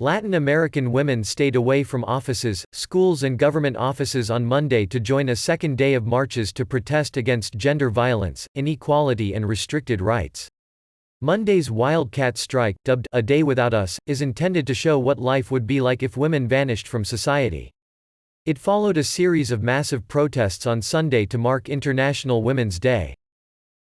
Latin American women stayed away from offices, schools and government offices on Monday to join a second day of marches to protest against gender violence, inequality and restricted rights. Monday's Wildcat Strike, dubbed "A Day Without Us," is intended to show what life would be like if women vanished from society. It followed a series of massive protests on Sunday to mark International Women's Day.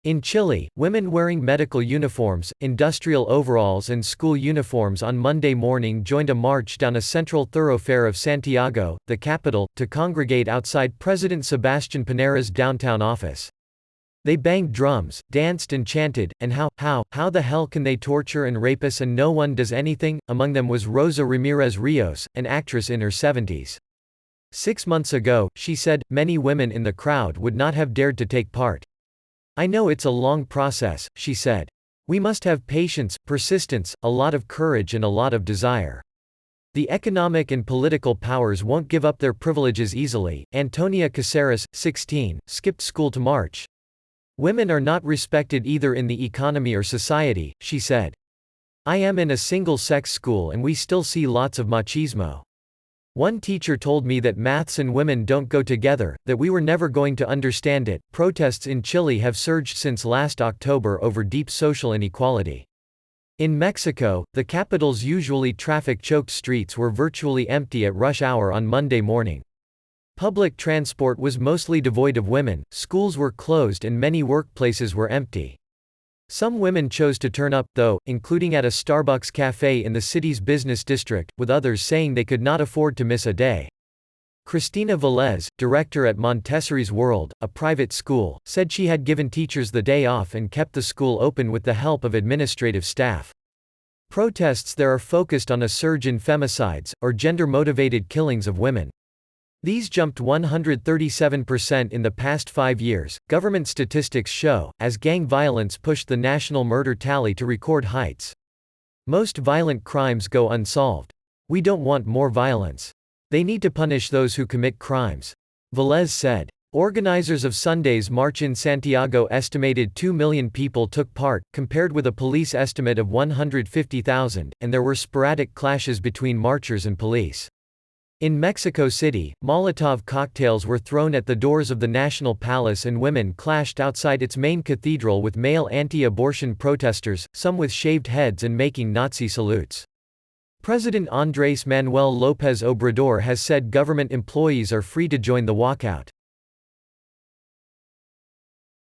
In Chile, women wearing medical uniforms, industrial overalls and school uniforms on Monday morning joined a march down a central thoroughfare of Santiago, the capital, to congregate outside President Sebastián Piñera's downtown office. They banged drums, danced and chanted, and how the hell can they torture and rape us and no one does anything? Among them was Rosa Ramirez Rios, an actress in her 70s. 6 months ago, she said, many women in the crowd would not have dared to take part. I know it's a long process, she said. We must have patience, persistence, a lot of courage and a lot of desire. The economic and political powers won't give up their privileges easily. Antonia Caceres, 16, skipped school to march. Women are not respected either in the economy or society, she said. I am in a single-sex school and we still see lots of machismo. One teacher told me that maths and women don't go together, that we were never going to understand it. Protests in Chile have surged since last October over deep social inequality. In Mexico, the capital's usually traffic-choked streets were virtually empty at rush hour on Monday morning. Public transport was mostly devoid of women, schools were closed and many workplaces were empty. Some women chose to turn up, though, including at a Starbucks cafe in the city's business district, with others saying they could not afford to miss a day. Cristina Velez, director at Montessori's World, a private school, said she had given teachers the day off and kept the school open with the help of administrative staff. Protests there are focused on a surge in femicides, or gender-motivated killings of women. These jumped 137% in the past 5 years, government statistics show, as gang violence pushed the national murder tally to record heights. Most violent crimes go unsolved. We don't want more violence. They need to punish those who commit crimes. Velez said. Organizers of Sunday's march in Santiago estimated 2 million people took part, compared with a police estimate of 150,000, and there were sporadic clashes between marchers and police. In Mexico City, Molotov cocktails were thrown at the doors of the National Palace and women clashed outside its main cathedral with male anti-abortion protesters, some with shaved heads and making Nazi salutes. President Andrés Manuel López Obrador has said government employees are free to join the walkout.